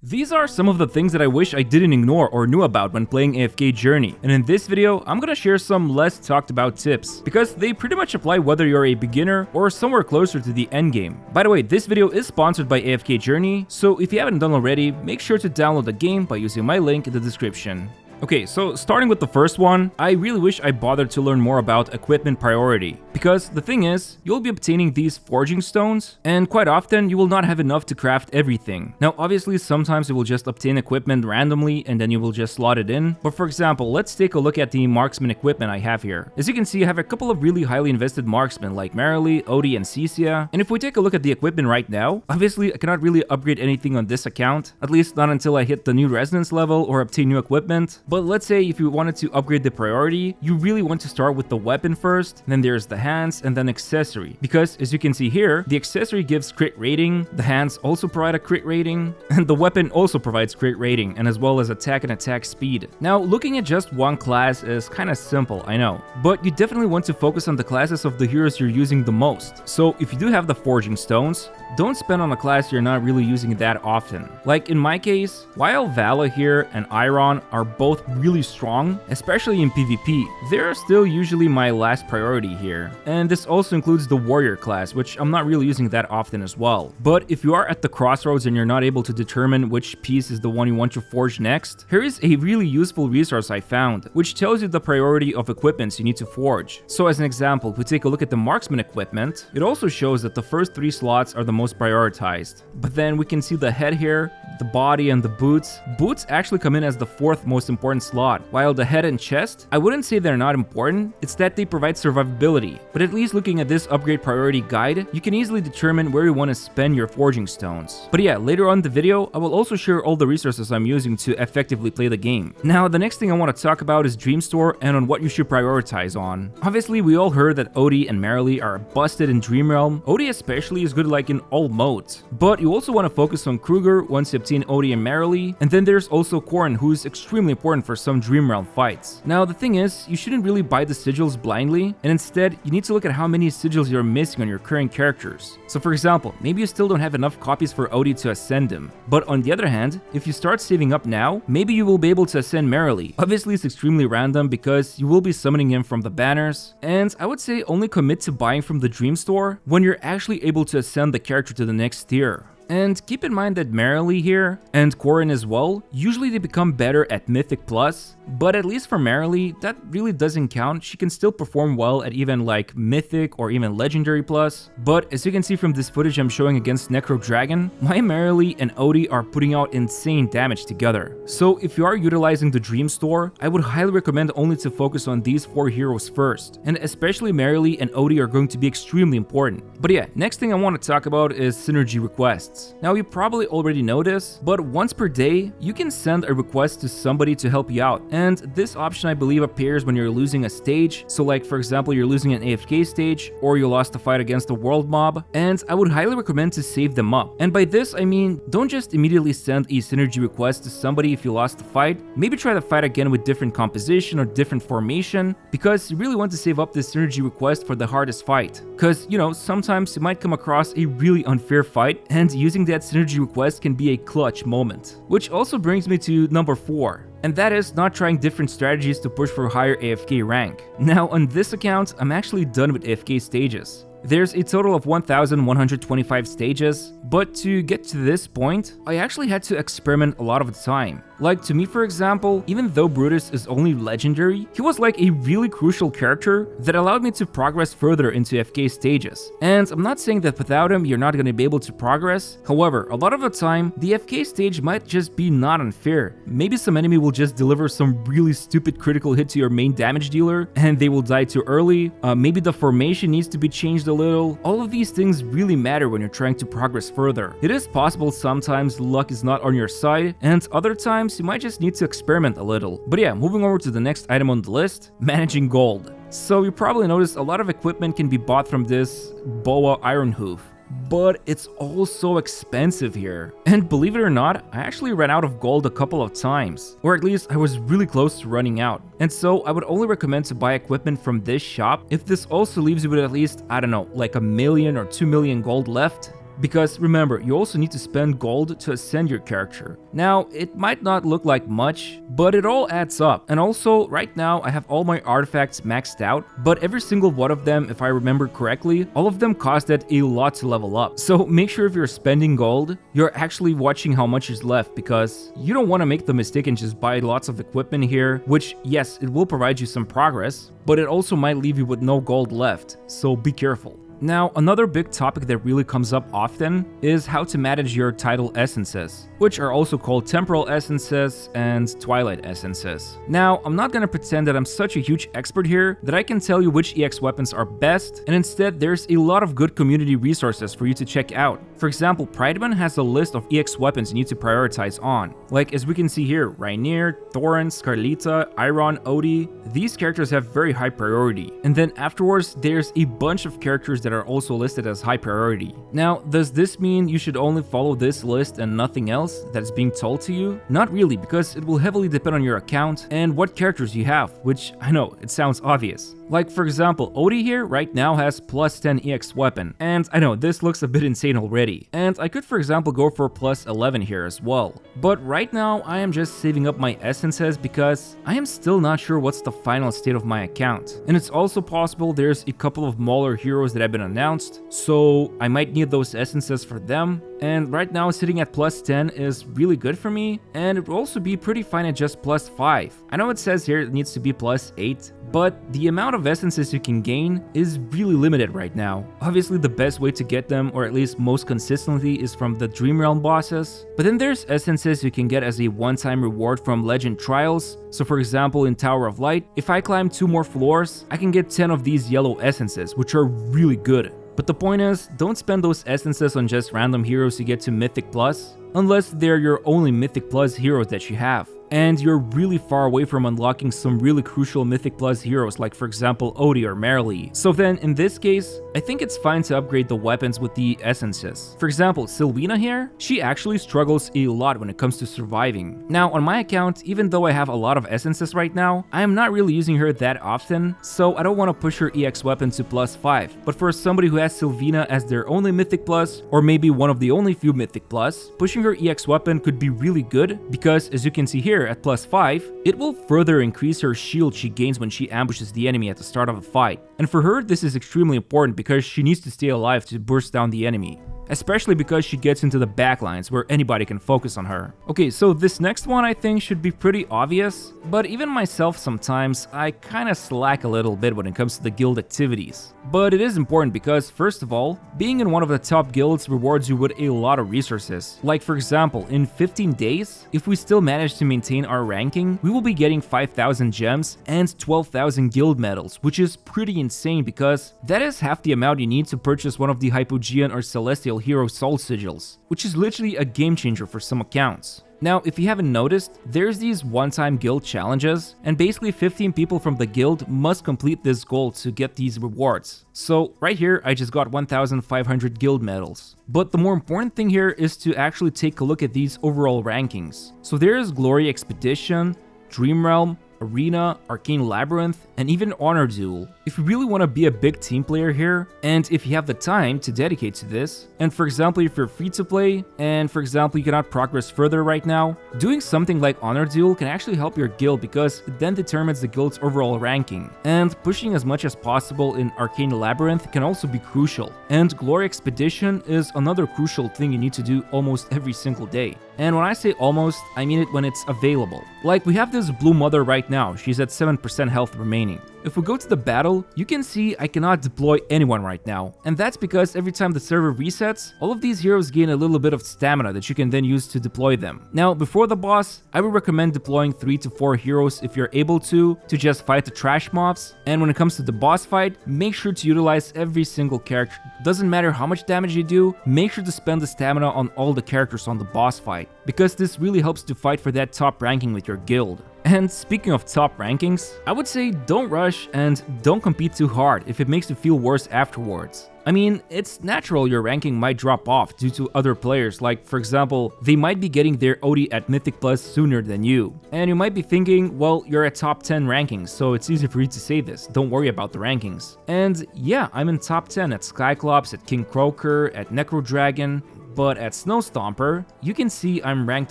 These are some of the things that I wish I didn't ignore or knew about when playing AFK Journey, and in this video, I'm gonna share some less talked about tips, because they pretty much apply whether you're a beginner or somewhere closer to the endgame. By the way, this video is sponsored by AFK Journey, so if you haven't done already, make sure to download the game by using my link in the description. Okay, so starting with the first one, I really wish I bothered to learn more about equipment priority, because the thing is, you'll be obtaining these forging stones, and quite often you will not have enough to craft everything. Now obviously sometimes you will just obtain equipment randomly and then you will just slot it in, but for example, let's take a look at the marksman equipment I have here. As you can see, I have a couple of really highly invested marksmen like Marilee, Odie, and Cecia, and if we take a look at the equipment right now, obviously I cannot really upgrade anything on this account, at least not until I hit the new resonance level or obtain new equipment. But let's say if you wanted to upgrade the priority, you really want to start with the weapon first, then there's the hands, and then accessory. Because as you can see here, the accessory gives crit rating, the hands also provide a crit rating, and the weapon also provides crit rating, and as well as attack and attack speed. Now, looking at just one class is kinda simple, I know, but you definitely want to focus on the classes of the heroes you're using the most. So if you do have the forging stones, don't spend on a class you're not really using that often. Like in my case, while Vala here and Iron are both really strong, especially in PvP, they're still usually my last priority here. And this also includes the warrior class, which I'm not really using that often as well. But if you are at the crossroads and you're not able to determine which piece is the one you want to forge next, here is a really useful resource I found, which tells you the priority of equipments you need to forge. So as an example, if we take a look at the marksman equipment, it also shows that the first 3 slots are the most prioritized. But then we can see the head here, the body, and the boots. Boots actually come in as the 4th most important slot, while the head and chest, I wouldn't say they're not important, it's that they provide survivability. But at least looking at this upgrade priority guide, you can easily determine where you want to spend your forging stones. But yeah, later on in the video, I will also share all the resources I'm using to effectively play the game. Now, the next thing I want to talk about is Dream Store and on what you should prioritize on. Obviously, we all heard that Odie and Marilee are busted in Dream Realm. Odie especially is good like in all modes, but you also want to focus on Kruger once you obtain Odie and Marilee, and then there's also Corrin, who is extremely important for some Dream Realm fights. Now the thing is, you shouldn't really buy the sigils blindly, and instead you need to look at how many sigils you're missing on your current characters. So for example, maybe you still don't have enough copies for Odie to ascend him, but on the other hand, if you start saving up now, maybe you will be able to ascend Marilee. Obviously it's extremely random because you will be summoning him from the banners, and I would say only commit to buying from the Dream Store when you're actually able to ascend the character to the next tier. And keep in mind that Marilee here, and Corrin as well, usually they become better at Mythic Plus, but at least for Marilee, that really doesn't count. She can still perform well at even like Mythic or even Legendary Plus, but as you can see from this footage I'm showing against Necro Dragon, my Marilee and Odie are putting out insane damage together. So if you are utilizing the Dream Store, I would highly recommend only to focus on these 4 heroes first, and especially Marilee and Odie are going to be extremely important. But yeah, next thing I want to talk about is synergy requests. Now you probably already know this, but once per day, you can send a request to somebody to help you out, and this option I believe appears when you're losing a stage, so like for example you're losing an AFK stage, or you lost a fight against a world mob, and I would highly recommend to save them up. And by this I mean, don't just immediately send a synergy request to somebody if you lost the fight, maybe try the fight again with different composition or different formation, because you really want to save up this synergy request for the hardest fight. Because, you know, sometimes you might come across a really unfair fight, and using that synergy request can be a clutch moment. Which also brings me to number 4. And that is not trying different strategies to push for higher AFK rank. Now on this account, I'm actually done with AFK stages. There's a total of 1,125 stages, but to get to this point, I actually had to experiment a lot of the time. Like to me for example, even though Brutus is only legendary, he was like a really crucial character that allowed me to progress further into FK stages. And I'm not saying that without him you're not going to be able to progress, however, a lot of the time, the FK stage might just be not unfair. Maybe some enemy will just deliver some really stupid critical hit to your main damage dealer, and they will die too early, maybe the formation needs to be changed a little. All of these things really matter when you're trying to progress further. It is possible sometimes luck is not on your side, and other times you might just need to experiment a little. But yeah, moving over to the next item on the list, managing gold. So you probably noticed a lot of equipment can be bought from this Boa Iron Hoof, but it's all so expensive here. And believe it or not, I actually ran out of gold a couple of times, or at least I was really close to running out. And so I would only recommend to buy equipment from this shop if this also leaves you with at least, I don't know, like 1 million or 2 million gold left. Because remember, you also need to spend gold to ascend your character. Now, it might not look like much, but it all adds up. And also, right now, I have all my artifacts maxed out, but every single one of them, if I remember correctly, all of them costed a lot to level up. So make sure if you're spending gold, you're actually watching how much is left, because you don't want to make the mistake and just buy lots of equipment here, which, yes, it will provide you some progress, but it also might leave you with no gold left, so be careful. Now, another big topic that really comes up often is how to manage your title essences, which are also called temporal essences and twilight essences. Now, I'm not gonna pretend that I'm such a huge expert here that I can tell you which EX weapons are best, and instead there's a lot of good community resources for you to check out. For example, Prideman has a list of EX weapons you need to prioritize on. Like as we can see here, Rainier, Thorin, Scarlita, Iron, Odie, these characters have very high priority. And then afterwards, there's a bunch of characters that are also listed as high priority. Now, does this mean you should only follow this list and nothing else that is being told to you? Not really, because it will heavily depend on your account and what characters you have, which I know, it sounds obvious. Like for example, Odie here right now has plus 10 EX weapon, and I know this looks a bit insane already, and I could for example go for plus 11 here as well. But right now I am just saving up my essences because I am still not sure what's the final state of my account. And it's also possible there's a couple of Mauler heroes that have been announced, so I might need those essences for them. And right now sitting at plus 10 is really good for me, and it will also be pretty fine at just plus 5. I know it says here it needs to be plus 8, but the amount of essences you can gain is really limited right now. Obviously the best way to get them, or at least most consistently, is from the Dream Realm bosses, but then there's essences you can get as a one-time reward from Legend Trials. So for example in Tower of Light, if I climb 2 more floors, I can get 10 of these yellow essences, which are really good. But the point is, don't spend those essences on just random heroes you get to Mythic Plus, unless they're your only Mythic Plus heroes that you have. And you're really far away from unlocking some really crucial Mythic Plus heroes like for example Odie or Marilee. So then in this case, I think it's fine to upgrade the weapons with the essences. For example, Sylvina here, she actually struggles a lot when it comes to surviving. Now on my account, even though I have a lot of essences right now, I am not really using her that often, so I don't want to push her EX weapon to plus 5. But for somebody who has Sylvina as their only Mythic Plus, or maybe one of the only few Mythic Plus, pushing her EX weapon could be really good because as you can see here, at plus 5, it will further increase her shield she gains when she ambushes the enemy at the start of a fight. And for her, this is extremely important because she needs to stay alive to burst down the enemy. Especially because she gets into the backlines where anybody can focus on her. Okay, so this next one I think should be pretty obvious, but even myself sometimes I kinda slack a little bit when it comes to the guild activities. But it is important because, first of all, being in one of the top guilds rewards you with a lot of resources. Like for example, in 15 days, if we still manage to maintain our ranking, we will be getting 5,000 gems and 12,000 guild medals, which is pretty insane because that is half the amount you need to purchase one of the Hypogean or Celestial Hero Soul Sigils, which is literally a game changer for some accounts. Now, if you haven't noticed, there's these one-time guild challenges, and basically 15 people from the guild must complete this goal to get these rewards. So right here, I just got 1,500 guild medals. But the more important thing here is to actually take a look at these overall rankings. So there's Glory Expedition, Dream Realm, Arena, Arcane Labyrinth, and even Honor Duel. If you really want to be a big team player here, and if you have the time to dedicate to this, and for example if you're free to play, and for example you cannot progress further right now, doing something like Honor Duel can actually help your guild because it then determines the guild's overall ranking. And pushing as much as possible in Arcane Labyrinth can also be crucial. And Glory Expedition is another crucial thing you need to do almost every single day. And when I say almost, I mean it when it's available. Like we have this Blue Mother right now, she's at 7% health remaining. If we go to the battle, you can see I cannot deploy anyone right now. And that's because every time the server resets, all of these heroes gain a little bit of stamina that you can then use to deploy them. Now, before the boss, I would recommend deploying 3 to 4 heroes if you're able to just fight the trash mobs. And when it comes to the boss fight, make sure to utilize every single character. Doesn't matter how much damage you do, make sure to spend the stamina on all the characters on the boss fight, because this really helps to fight for that top ranking with your guild. And speaking of top rankings, I would say don't rush and don't compete too hard if it makes you feel worse afterwards. I mean, it's natural your ranking might drop off due to other players, like for example, they might be getting their OD at Mythic Plus sooner than you. And you might be thinking, well, you're at top 10 rankings, so it's easy for you to say this, don't worry about the rankings. And yeah, I'm in top 10 at Skyclops, at King Croaker, at Necro Dragon, but at Snowstomper, you can see I'm ranked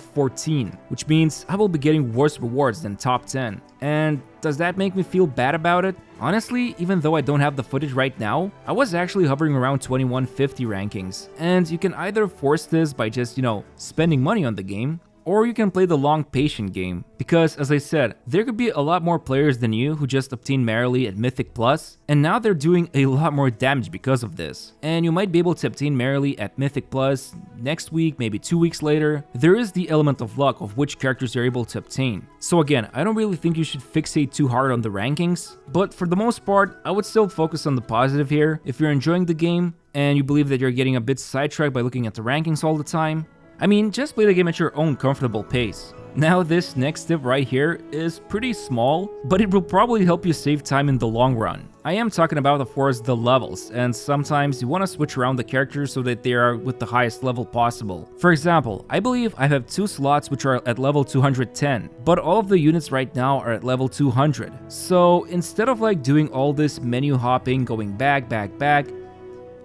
14, which means I will be getting worse rewards than top 10. And does that make me feel bad about it? Honestly, even though I don't have the footage right now, I was actually hovering around 2150 rankings. And you can either force this by just, spending money on the game, or you can play the long patient game, because as I said, there could be a lot more players than you who just obtained Merrily at Mythic Plus, and now they're doing a lot more damage because of this. And you might be able to obtain Merrily at Mythic Plus next week, maybe 2 weeks later. There is the element of luck of which characters you're able to obtain. So again, I don't really think you should fixate too hard on the rankings, but for the most part, I would still focus on the positive here. If you're enjoying the game, and you believe that you're getting a bit sidetracked by looking at the rankings all the time, I mean, just play the game at your own comfortable pace. Now this next tip right here is pretty small, but it will probably help you save time in the long run. I am talking about, of course, the levels, and sometimes you want to switch around the characters so that they are with the highest level possible. For example, I believe I have 2 slots which are at level 210, but all of the units right now are at level 200. So instead of doing all this menu hopping, going back,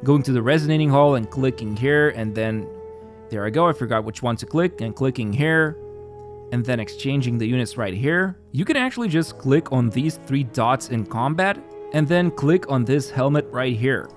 going to the Resonating Hall and clicking here, and then there I go, I forgot which one to click, and clicking here, and then exchanging the units right here, you can actually just click on these 3 dots in combat, and then click on this helmet right here.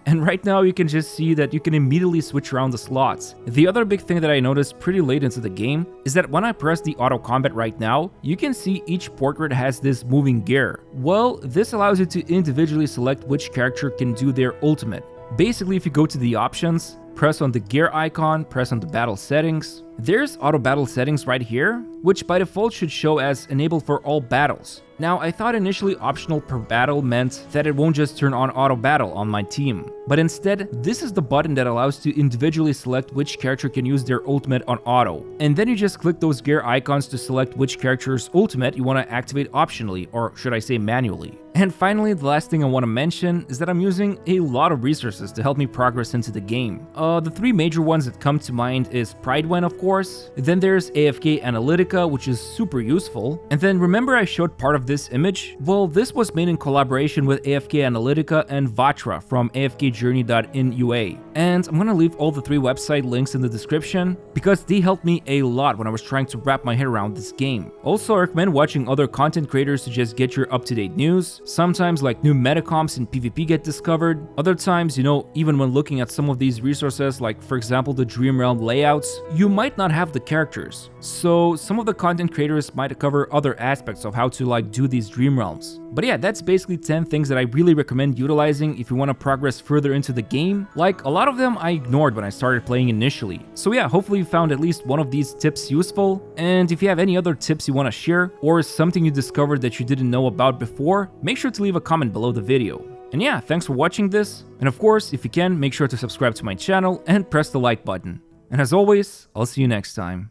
And right now you can just see that you can immediately switch around the slots. The other big thing that I noticed pretty late into the game is that when I press the auto combat right now, you can see each portrait has this moving gear. Well, this allows you to individually select which character can do their ultimate. Basically, if you go to the options, press on the gear icon, press on the battle settings. There's auto battle settings right here, which by default should show as enabled for all battles. Now, I thought initially optional per battle meant that it won't just turn on auto battle on my team, but instead, this is the button that allows to individually select which character can use their ultimate on auto. And then you just click those gear icons to select which character's ultimate you want to activate optionally, or should I say manually. And finally, the last thing I want to mention is that I'm using a lot of resources to help me progress into the game. The 3 major ones that come to mind is Pridewen, of course, then there's AFK Analytica, which is super useful, and then remember I showed part of this image? Well, this was made in collaboration with AFK Analytica and Vatra from afkjourney.in.ua. And I'm gonna leave all the 3 website links in the description, because they helped me a lot when I was trying to wrap my head around this game. Also, I recommend watching other content creators to just get your up-to-date news. Sometimes new metacomps in PvP get discovered. Other times, even when looking at some of these resources, like for example the Dream Realm layouts, you might not have the characters. So some of the content creators might cover other aspects of how to do these Dream Realms. But yeah, that's basically 10 things that I really recommend utilizing if you want to progress further into the game. A lot of them I ignored when I started playing initially. So yeah, hopefully you found at least one of these tips useful. And if you have any other tips you want to share, or something you discovered that you didn't know about before, make sure to leave a comment below the video. And yeah, thanks for watching this. And of course, if you can, make sure to subscribe to my channel and press the like button. And as always, I'll see you next time.